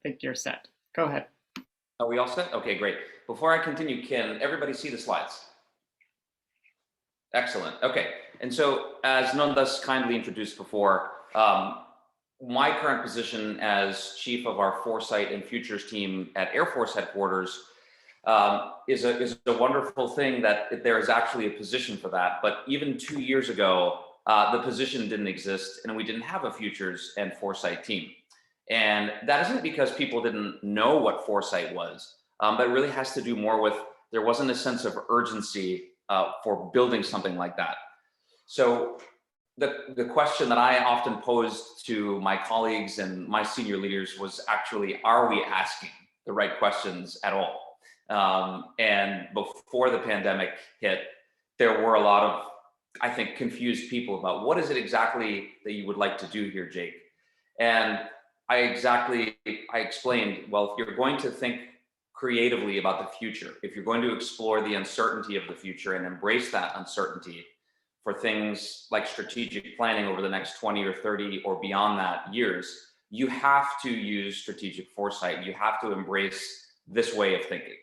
think you're set. Go ahead. Are we all set? Okay, great. Before I continue, can everybody see the slides? Excellent. Okay. And so, as Nandas kindly introduced before, my current position as chief of our Foresight and Futures team at Air Force headquarters is a wonderful thing that there is actually a position for that. But even 2 years ago, the position didn't exist, and we didn't have a Futures and Foresight team. And that isn't because people didn't know what Foresight was, but it really has to do more with there wasn't a sense of urgency for building something like that. So the question that I often posed to my colleagues and my senior leaders was actually, are we asking the right questions at all? And before the pandemic hit, there were a lot of, I think, confused people about what is it exactly that you would like to do here, Jake? And I explained, well, if you're going to think creatively about the future, if you're going to explore the uncertainty of the future and embrace that uncertainty for things like strategic planning over the next 20 or 30 or beyond that years, you have to use strategic foresight. You have to embrace this way of thinking.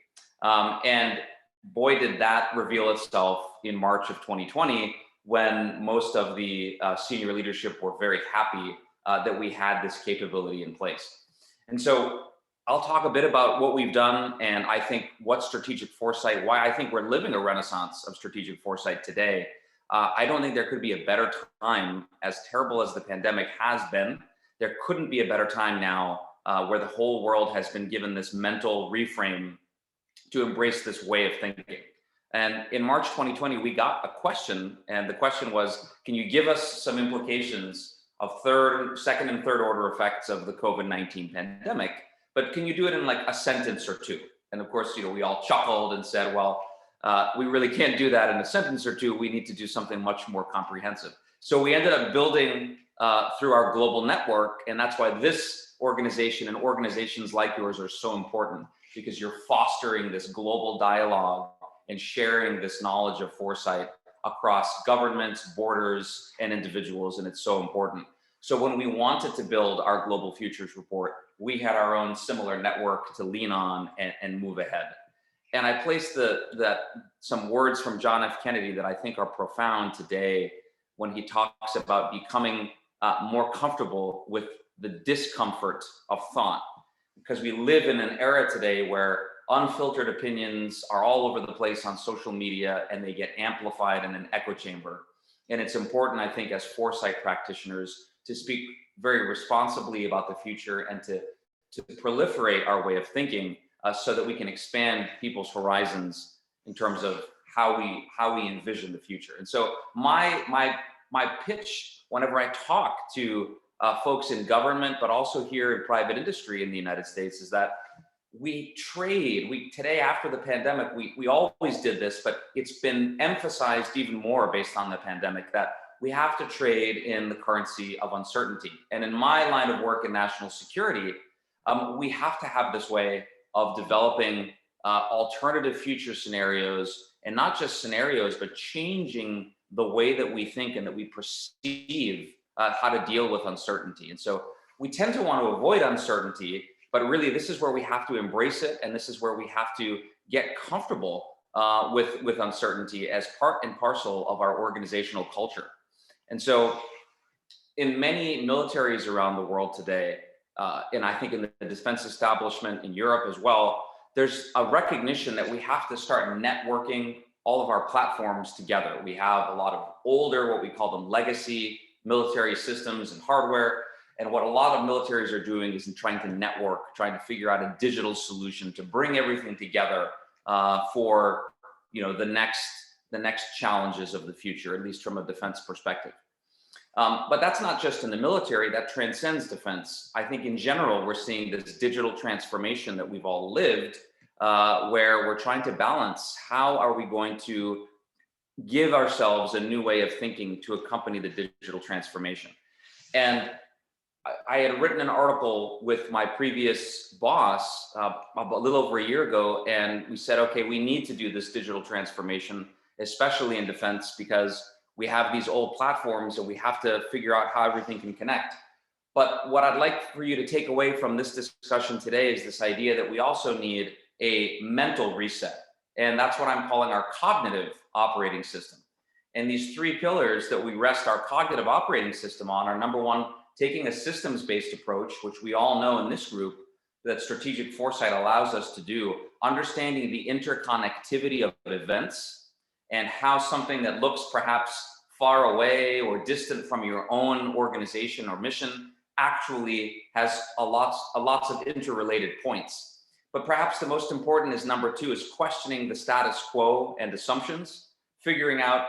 And boy, did that reveal itself in March of 2020, when most of the senior leadership were very happy that we had this capability in place. And so I'll talk a bit about what we've done, and I think what strategic foresight, why I think we're living a renaissance of strategic foresight today. I don't think there could be a better time, as terrible as the pandemic has been, there couldn't be a better time now where the whole world has been given this mental reframe to embrace this way of thinking. And in March 2020, we got a question, and the question was, can you give us some implications of second and third order effects of the COVID-19 pandemic, but can you do it in like a sentence or two? And of course, we all chuckled and said, well, we really can't do that in a sentence or two. We need to do something much more comprehensive. So we ended up building through our global network, and that's why this organization and organizations like yours are so important, because you're fostering this global dialogue and sharing this knowledge of foresight across governments, borders, and individuals, and it's so important. So when we wanted to build our Global Futures Report, we had our own similar network to lean on and move ahead. And I placed some words from John F. Kennedy that I think are profound today when he talks about becoming more comfortable with the discomfort of thought. Because we live in an era today where unfiltered opinions are all over the place on social media, and they get amplified in an echo chamber. And it's important, I think, as foresight practitioners to speak very responsibly about the future and to proliferate our way of thinking so that we can expand people's horizons in terms of how we envision the future. And so my pitch whenever I talk to folks in government, but also here in private industry in the United States, is that we trade. Today, after the pandemic, we always did this, but it's been emphasized even more based on the pandemic that we have to trade in the currency of uncertainty. And in my line of work in national security, we have to have this way of developing alternative future scenarios, and not just scenarios, but changing the way that we think and that we perceive how to deal with uncertainty. And so we tend to want to avoid uncertainty, but really this is where we have to embrace it, and this is where we have to get comfortable with uncertainty as part and parcel of our organizational culture. And so in many militaries around the world today, and I think in the defense establishment in Europe as well, there's a recognition that we have to start networking all of our platforms together. We have a lot of older, what we call them legacy military systems and hardware. And what a lot of militaries are doing is trying to network, trying to figure out a digital solution to bring everything together for the next challenges of the future, at least from a defense perspective. But that's not just in the military, that transcends defense. I think in general, we're seeing this digital transformation that we've all lived, where we're trying to balance how are we going to give ourselves a new way of thinking to accompany the digital transformation. And I had written an article with my previous boss a little over a year ago, and we said, okay, we need to do this digital transformation, especially in defense, because we have these old platforms and we have to figure out how everything can connect. But what I'd like for you to take away from this discussion today is this idea that we also need a mental reset. And that's what I'm calling our cognitive operating system. And these three pillars that we rest our cognitive operating system on are, number one, taking a systems-based approach, which we all know in this group that strategic foresight allows us to do, understanding the interconnectivity of events and how something that looks perhaps far away or distant from your own organization or mission actually has a lots of interrelated points. But perhaps the most important is number two, is questioning the status quo and assumptions, figuring out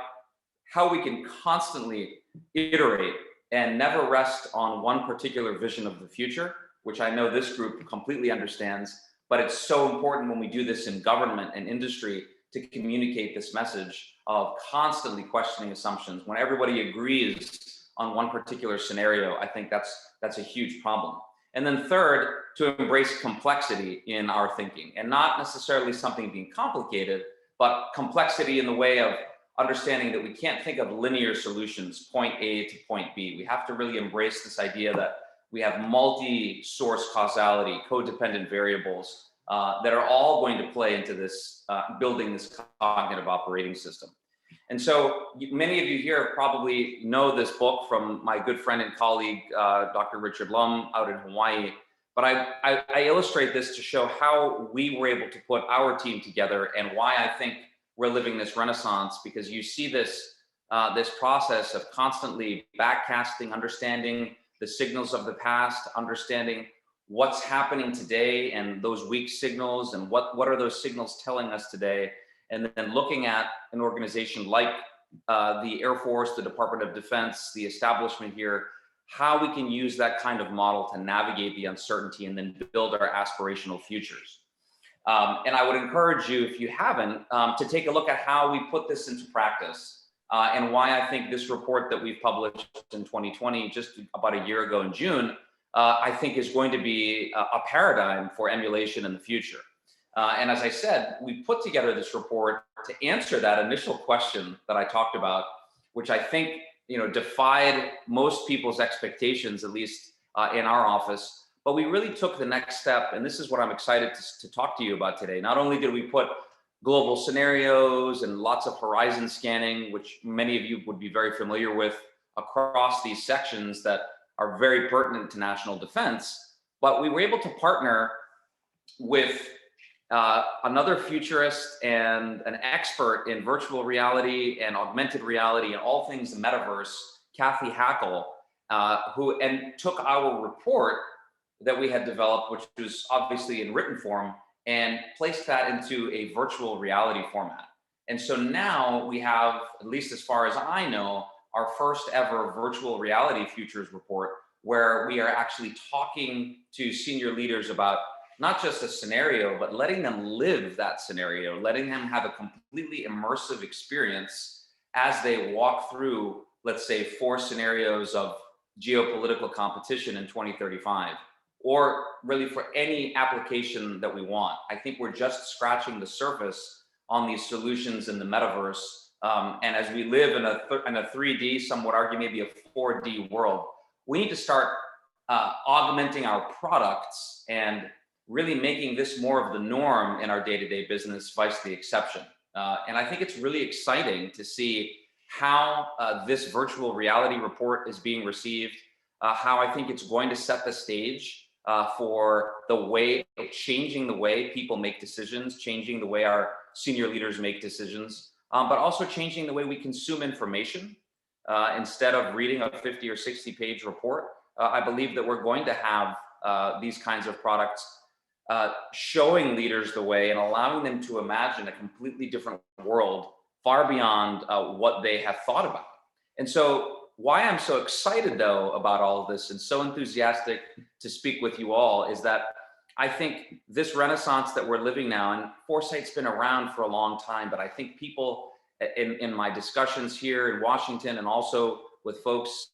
how we can constantly iterate and never rest on one particular vision of the future, which I know this group completely understands, but it's so important when we do this in government and industry to communicate this message of constantly questioning assumptions. When everybody agrees on one particular scenario, I think that's a huge problem. And then third, to embrace complexity in our thinking, and not necessarily something being complicated, but complexity in the way of understanding that we can't think of linear solutions, point A to point B. We have to really embrace this idea that we have multi-source causality, codependent variables that are all going to play into this, building this cognitive operating system. And so many of you here probably know this book from my good friend and colleague, Dr. Richard Lum out in Hawaii. But I illustrate this to show how we were able to put our team together and why I think we're living this renaissance, because you see this, this process of constantly backcasting, understanding the signals of the past, understanding what's happening today and those weak signals and what are those signals telling us today, and then looking at an organization like the Air Force, the Department of Defense, the establishment here, how we can use that kind of model to navigate the uncertainty and then build our aspirational futures. And I would encourage you, if you haven't, to take a look at how we put this into practice and why I think this report that we've published in 2020, just about a year ago in June, I think is going to be a paradigm for emulation in the future. And as I said, we put together this report to answer that initial question that I talked about, which I think defied most people's expectations, at least in our office. But we really took the next step, and this is what I'm excited to talk to you about today. Not only did we put global scenarios and lots of horizon scanning, which many of you would be very familiar with, across these sections that are very pertinent to national defense, but we were able to partner with another futurist and an expert in virtual reality and augmented reality and all things metaverse, Kathy Hackle, who took our report that we had developed, which was obviously in written form, and placed that into a virtual reality format. And so now we have, at least as far as I know, our first ever virtual reality futures report, where we are actually talking to senior leaders about not just a scenario, but letting them live that scenario, letting them have a completely immersive experience as they walk through, let's say, 4 scenarios of geopolitical competition in 2035, or really for any application that we want. I think we're just scratching the surface on these solutions in the metaverse. And as we live in a 3D, some would argue maybe a 4D world, we need to start augmenting our products and really making this more of the norm in our day-to-day business, vice the exception. And I think it's really exciting to see how this virtual reality report is being received, how I think it's going to set the stage for the way, changing the way people make decisions, changing the way our senior leaders make decisions, but also changing the way we consume information. Instead of reading a 50 or 60 page report, I believe that we're going to have these kinds of products showing leaders the way and allowing them to imagine a completely different world far beyond what they have thought about. And so why I'm so excited though about all of this and so enthusiastic to speak with you all is that I think this renaissance that we're living now, and Foresight's been around for a long time, but I think people in my discussions here in Washington and also with folks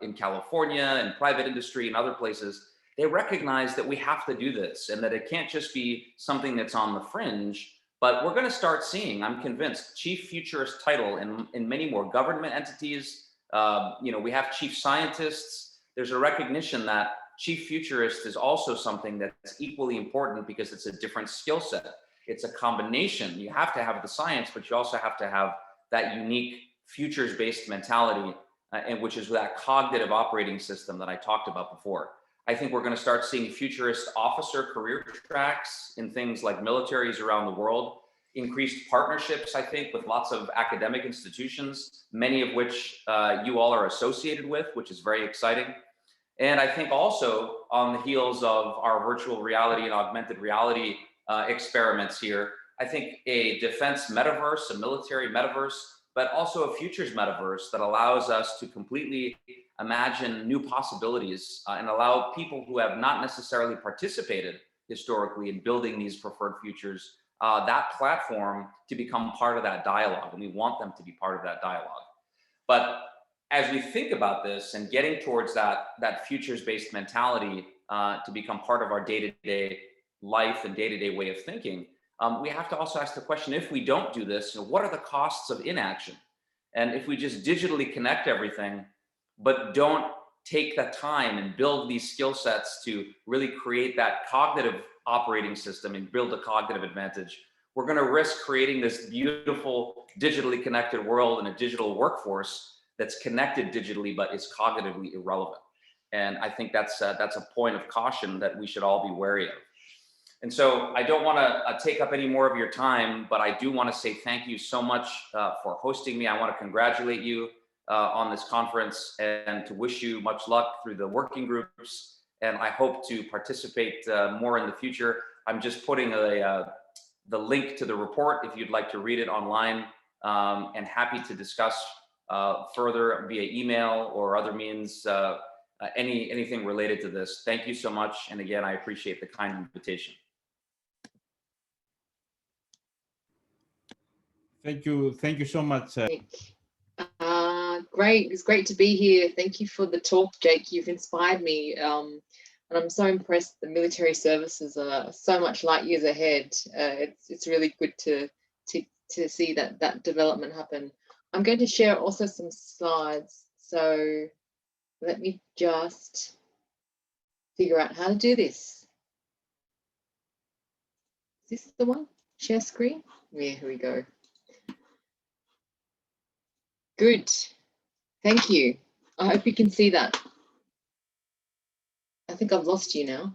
in California and private industry and other places, they recognize that we have to do this and that it can't just be something that's on the fringe, but we're going to start seeing, I'm convinced, chief futurist title in many more government entities. We have chief scientists there's a recognition that chief futurist is also something that's equally important because it's a different skill set. It's a combination. You have to have the science, but you also have to have that unique futures-based mentality, and which is that cognitive operating system that I talked about before. I think we're going to start seeing futurist officer career tracks in things like militaries around the world, increased partnerships, I think, with lots of academic institutions, many of which you all are associated with, which is very exciting. And I think also on the heels of our virtual reality and augmented reality experiments here, I think a defense metaverse, a military metaverse, but also a futures metaverse that allows us to completely imagine new possibilities and allow people who have not necessarily participated historically in building these preferred futures, that platform to become part of that dialogue. And we want them to be part of that dialogue. But as we think about this and getting towards that futures-based mentality to become part of our day-to-day life and day-to-day way of thinking, we have to also ask the question, if we don't do this, what are the costs of inaction? And if we just digitally connect everything, but don't take the time and build these skill sets to really create that cognitive operating system and build a cognitive advantage, we're going to risk creating this beautiful digitally connected world and a digital workforce that's connected digitally, but is cognitively irrelevant. And I think that's a point of caution that we should all be wary of. And so I don't want to take up any more of your time, but I do want to say thank you so much for hosting me. I want to congratulate you on this conference and to wish you much luck through the working groups. And I hope to participate more in the future. I'm just putting the link to the report if you'd like to read it online, and happy to discuss further via email or other means, anything related to this. Thank you so much. And again, I appreciate the kind invitation. Thank you so much. Great, it's great to be here. Thank you for the talk, Jake. You've inspired me, and I'm so impressed. The military services are so much light years ahead. It's really good to see that development happen. I'm going to share also some slides. So let me just figure out how to do this. Is this the one? Share screen? Yeah, here we go. Good. Thank you. I hope you can see that. I think I've lost you now.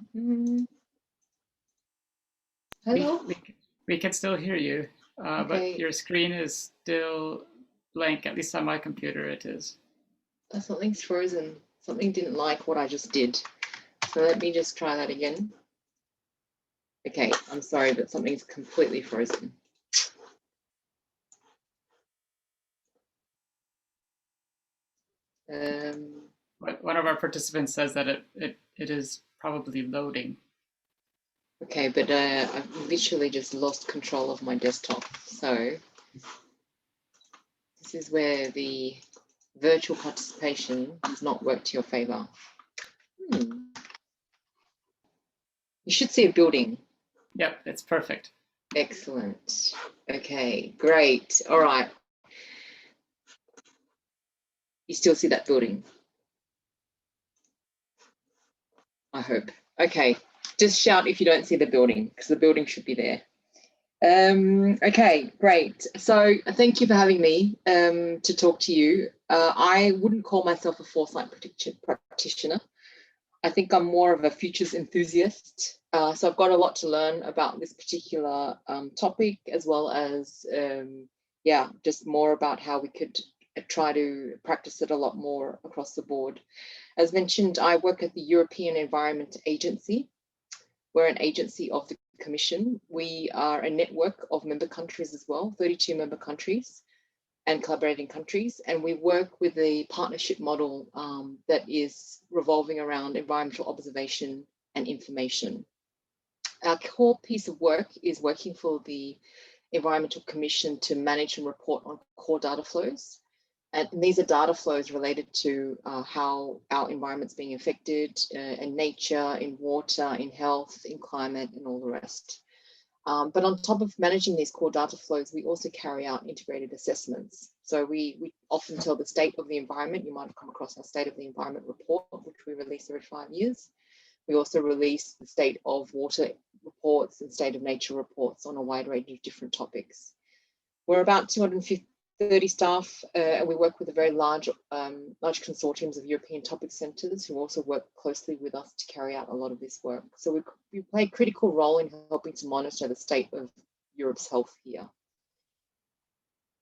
Hello? We can still hear you, Okay. but your screen is still blank. At least on my computer it is. Something's frozen. Something didn't like what I just did. So let me just try that again. Okay, I'm sorry, but something's completely frozen. One of our participants says that it is probably loading. Okay, but I've literally just lost control of my desktop. So this is where the virtual participation does not work to your favor. You should see a building. Yep, it's perfect. Excellent. Okay, great. All right. You still see that building? I hope. Okay, just shout if you don't see the building, because the building should be there. Okay, great. So thank you for having me to talk to you. I wouldn't call myself a foresight practitioner. I think I'm more of a futures enthusiast. So I've got a lot to learn about this particular topic, as well as, yeah, just more about how we could try to practice it a lot more across the board. As mentioned, I work at the European Environment Agency. We're an agency of the Commission. We are a network of member countries as well, 32 member countries and collaborating countries. And we work with a partnership model that is revolving around environmental observation and information. Our core piece of work is working for the Environmental Commission to manage and report on core data flows. And these are data flows related to how our environment's being affected in nature, in water, in health, in climate, and all the rest. But on top of managing these core data flows, we also carry out integrated assessments. So we often tell the state of the environment. You might have come across our State of the Environment report, which which we release every 5 years. We also release the state of water reports and state of nature reports on a wide range of different topics. We're about 230 staff, and we work with a very large consortiums of European topic centres who also work closely with us to carry out a lot of this work. So we play a critical role in helping to monitor the state of Europe's health here.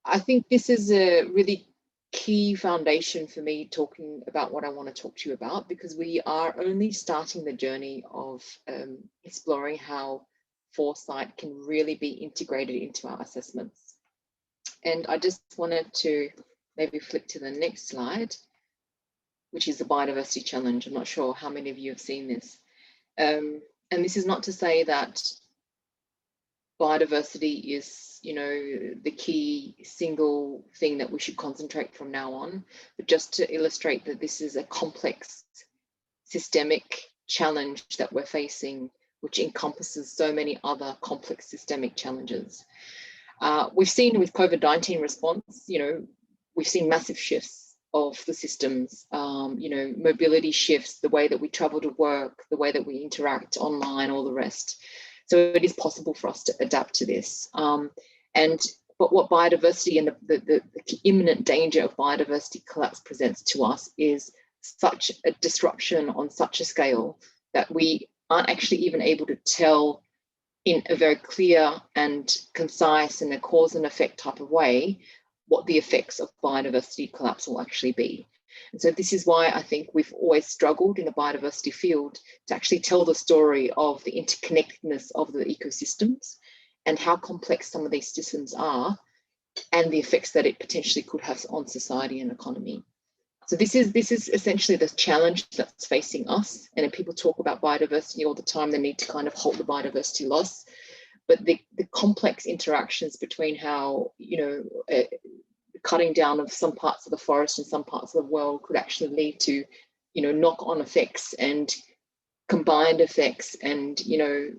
I think this is a really key foundation for me talking about what I want to talk to you about, because we are only starting the journey of exploring how foresight can really be integrated into our assessments. And I just wanted to maybe flick to the next slide, which is the biodiversity challenge. I'm not sure how many of you have seen this. And this is not to say that biodiversity is, you know, the key single thing that we should concentrate from now on, but just to illustrate that this is a complex systemic challenge that we're facing, which encompasses so many other complex systemic challenges. We've seen with COVID-19 response, you know, we've seen massive shifts of the systems, you know, mobility shifts, the way that we travel to work, the way that we interact online, all the rest. So it is possible for us to adapt to this. But what biodiversity and the imminent danger of biodiversity collapse presents to us is such a disruption on such a scale that we aren't actually even able to tell in a very clear and concise and a cause and effect type of way what the effects of biodiversity collapse will actually be. And so this is why I think we've always struggled in the biodiversity field to actually tell the story of the interconnectedness of the ecosystems and how complex some of these systems are and the effects that it potentially could have on society and economy. So this is essentially the challenge that's facing us. And people talk about biodiversity all the time, the need to kind of halt the biodiversity loss. But the complex interactions between how, you know, cutting down of some parts of the forest in some parts of the world could actually lead to, you know, knock-on effects and combined effects and, you know,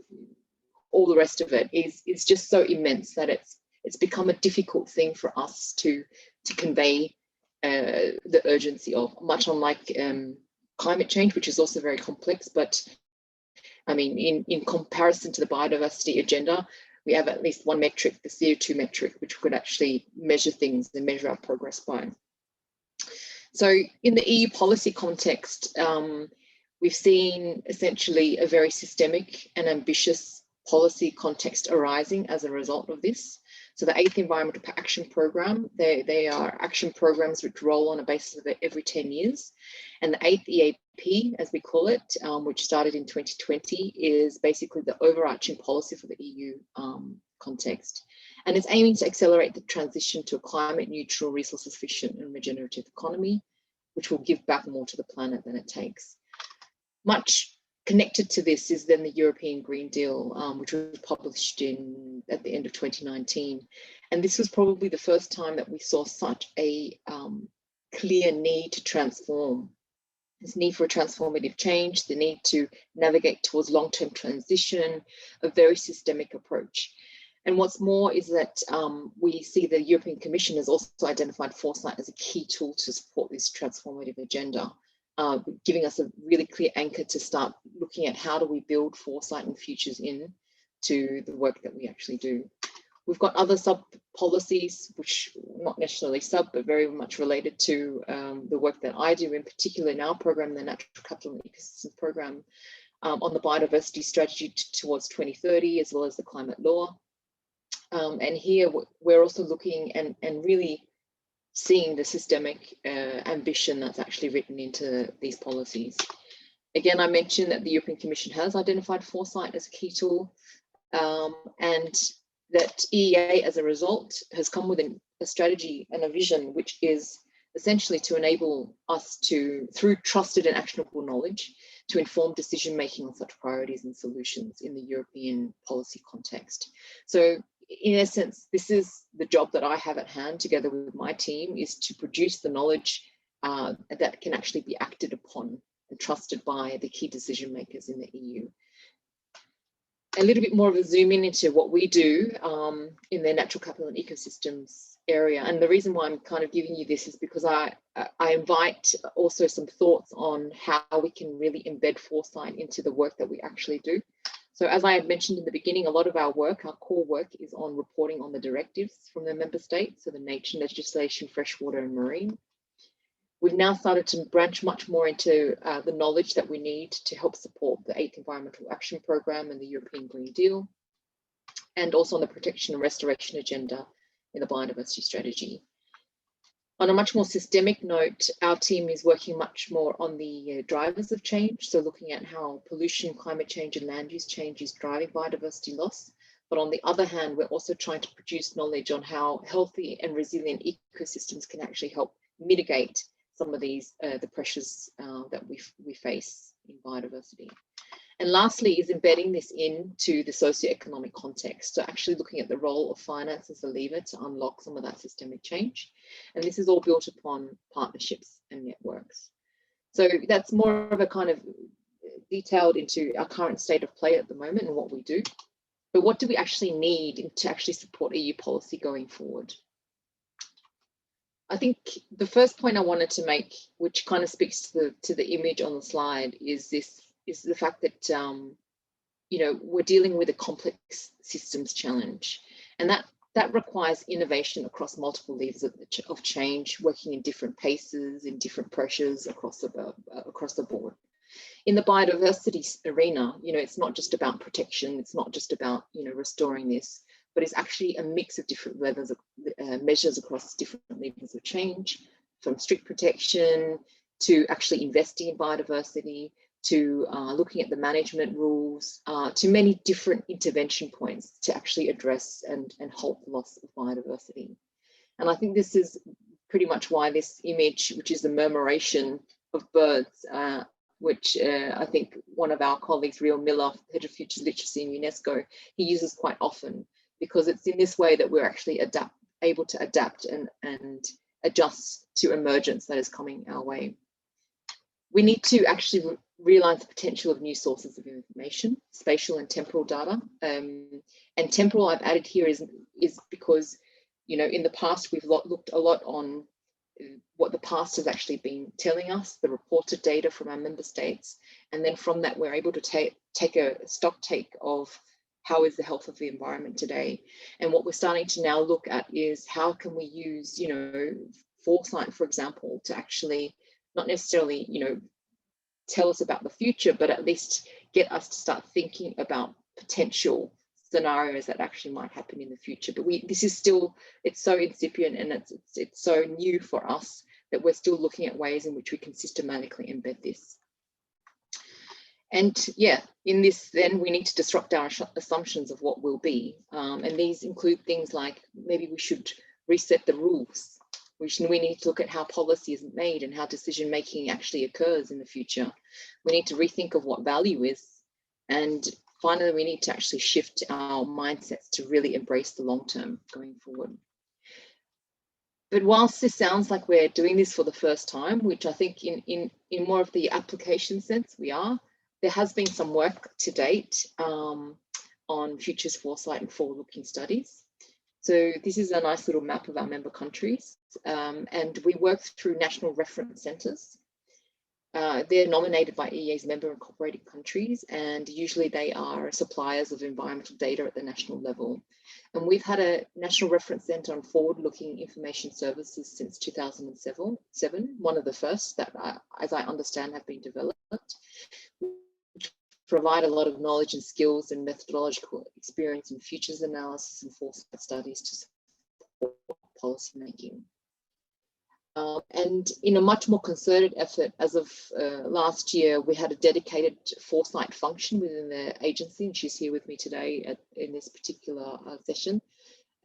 all the rest of it is just so immense that it's become a difficult thing for us to convey the urgency of, much unlike climate change, which is also very complex. But I mean, in comparison to the biodiversity agenda, we have at least one metric, the CO2 metric, which could actually measure things and measure our progress by. So in the EU policy context, we've seen essentially a very systemic and ambitious policy context arising as a result of this. So the 8th Environmental Action Programme, they are action programs which roll on a basis of every 10 years. And the 8th EAP, as we call it, which started in 2020, is basically the overarching policy for the EU context. And it's aiming to accelerate the transition to a climate neutral, resource efficient and regenerative economy, which will give back more to the planet than it takes. Much connected to this is then the European Green Deal, which was published at the end of 2019. And this was probably the first time that we saw such a clear need to transform. This need for a transformative change, the need to navigate towards long-term transition, a very systemic approach. And what's more is that we see the European Commission has also identified foresight as a key tool to support this transformative agenda. Giving us a really clear anchor to start looking at how do we build foresight and futures into the work that we actually do. We've got other sub-policies, which not necessarily sub, but very much related to the work that I do, in particular in our program, the Natural Capital and Ecosystems Program, on the biodiversity strategy towards 2030, as well as the climate law. And here we're also looking and really seeing the systemic ambition that's actually written into these policies. Again, I mentioned that the European Commission has identified foresight as a key tool, and that EEA, as a result, has come with a strategy and a vision, which is essentially to enable us to, through trusted and actionable knowledge, to inform decision-making on such priorities and solutions in the European policy context. So in essence, this is the job that I have at hand together with my team, is to produce the knowledge that can actually be acted upon and trusted by the key decision makers in the EU. A little bit more of a zoom in into what we do in the Natural Capital and Ecosystems area. And the reason why I'm kind of giving you this is because I invite also some thoughts on how we can really embed foresight into the work that we actually do. So as I had mentioned in the beginning, a lot of our work, our core work, is on reporting on the directives from the member states, so the nature legislation, freshwater and marine. We've now started to branch much more into the knowledge that we need to help support the 8th Environmental Action Programme and the European Green Deal, and also on the protection and restoration agenda in the biodiversity strategy. On a much more systemic note, our team is working much more on the drivers of change. So looking at how pollution, climate change and land use change is driving biodiversity loss. But on the other hand, we're also trying to produce knowledge on how healthy and resilient ecosystems can actually help mitigate some of these, the pressures that we face in biodiversity. And lastly is embedding this into the socioeconomic context. So actually looking at the role of finance as a lever to unlock some of that systemic change. And this is all built upon partnerships and networks. So that's more of a kind of detailed into our current state of play at the moment and what we do. But what do we actually need to actually support EU policy going forward? I think the first point I wanted to make, which kind of speaks to the image on the slide, is the fact that you know, we're dealing with a complex systems challenge, and that requires innovation across multiple levers of change, working in different paces, in different pressures across the board. In the biodiversity arena, you know, it's not just about protection, it's not just about, you know, restoring this, but it's actually a mix of different levels of measures across different levels of change, from strict protection to actually investing in biodiversity, to looking at the management rules, to many different intervention points to actually address and halt the loss of biodiversity. And I think this is pretty much why this image, which is the murmuration of birds, which I think one of our colleagues, Rio Miller, head of Futures Literacy in UNESCO, he uses quite often, because it's in this way that we're actually able to adapt and adjust to emergence that is coming our way. We need to actually realize the potential of new sources of information, spatial and temporal data. And temporal I've added here is because, you know, in the past, we've looked a lot on what the past has actually been telling us, the reported data from our member states. And then from that, we're able to take a stock take of how is the health of the environment today. And what we're starting to now look at is how can we use, you know, foresight, for example, to actually not necessarily, you know, tell us about the future, but at least get us to start thinking about potential scenarios that actually might happen in the future. But this is still, it's so incipient and it's so new for us that we're still looking at ways in which we can systematically embed this. And yeah, in this, then we need to disrupt our assumptions of what will be. And these include things like maybe we should reset the rules. We need to look at how policy is made and how decision making actually occurs in the future. We need to rethink of what value is. And finally, we need to actually shift our mindsets to really embrace the long term going forward. But whilst this sounds like we're doing this for the first time, which I think in more of the application sense we are, there has been some work to date on futures foresight and forward-looking studies. So this is a nice little map of our member countries, and we work through national reference centres. They're nominated by EEA's member incorporated countries, and usually they are suppliers of environmental data at the national level. And we've had a national reference centre on forward-looking information services since 2007, one of the first that, as I understand, have been developed, which provide a lot of knowledge and skills and methodological experience in futures analysis and foresight studies to support policy making. And in a much more concerted effort, as of last year, we had a dedicated foresight function within the agency, and she's here with me today in this particular session.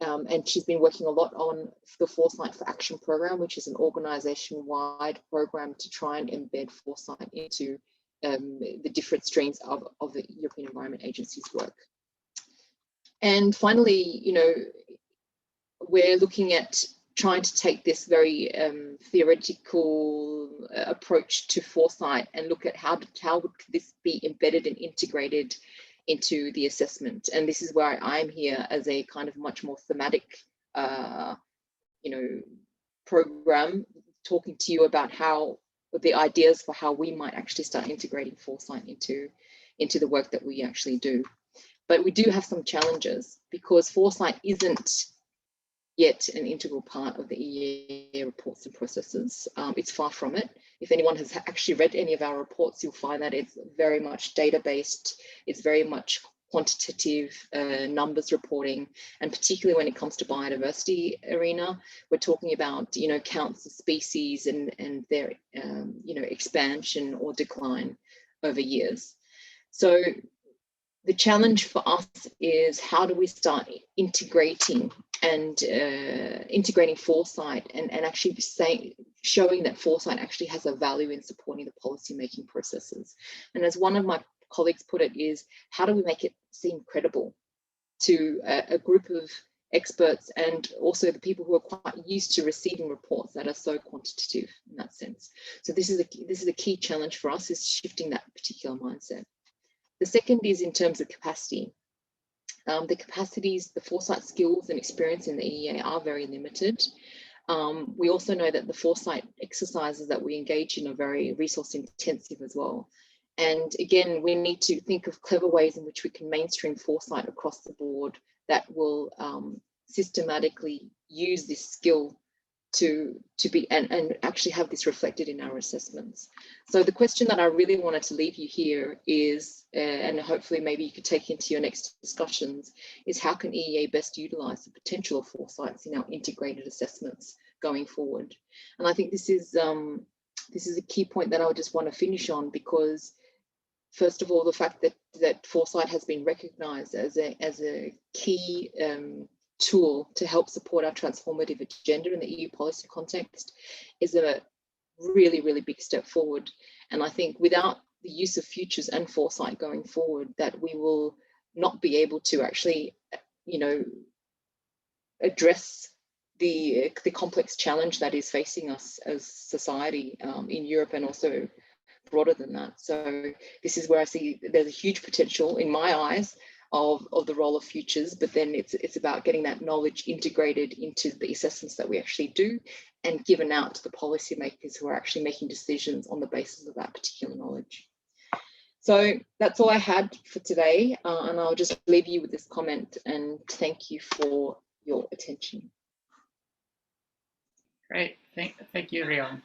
And she's been working a lot on the Foresight for Action program, which is an organization-wide program to try and embed foresight into the different streams of the European Environment Agency's work. And finally, you know, we're looking at trying to take this very theoretical approach to foresight and look at how would this be embedded and integrated into the assessment. And this is where I'm here as a kind of much more thematic program, talking to you about the ideas for how we might actually start integrating foresight into the work that we actually do. But we do have some challenges because foresight isn't yet an integral part of the EEA reports and processes. It's far from it. If anyone has actually read any of our reports, you'll find that it's very much data-based. It's very much quantitative numbers reporting, and particularly when it comes to biodiversity arena, we're talking about counts of species and their expansion or decline over years. So the challenge for us is how do we start integrating foresight and actually showing that foresight actually has a value in supporting the policy making processes. And as one of my colleagues put it, is how do we make it seem credible to a group of experts and also the people who are quite used to receiving reports that are so quantitative in that sense. So this is a key challenge for us, is shifting that particular mindset. The second is in terms of capacity. The capacities, the foresight skills and experience in the EEA are very limited. We also know that the foresight exercises that we engage in are very resource intensive as well. And again, we need to think of clever ways in which we can mainstream foresight across the board that will systematically use this skill to be and actually have this reflected in our assessments. So the question that I really wanted to leave you here is, and hopefully maybe you could take into your next discussions, is how can EEA best utilize the potential of foresights in our integrated assessments going forward? And I think this is a key point that I would just want to finish on, because first of all, the fact that foresight has been recognized as a key tool to help support our transformative agenda in the EU policy context is a really, really big step forward. And I think without the use of futures and foresight going forward, that we will not be able to actually, address the complex challenge that is facing us as society in Europe and also broader than that. So this is where I see there's a huge potential in my eyes of the role of futures, but then it's about getting that knowledge integrated into the assessments that we actually do and given out to the policymakers who are actually making decisions on the basis of that particular knowledge. So that's all I had for today, and I'll just leave you with this comment and thank you for your attention. Great, thank you, Rion.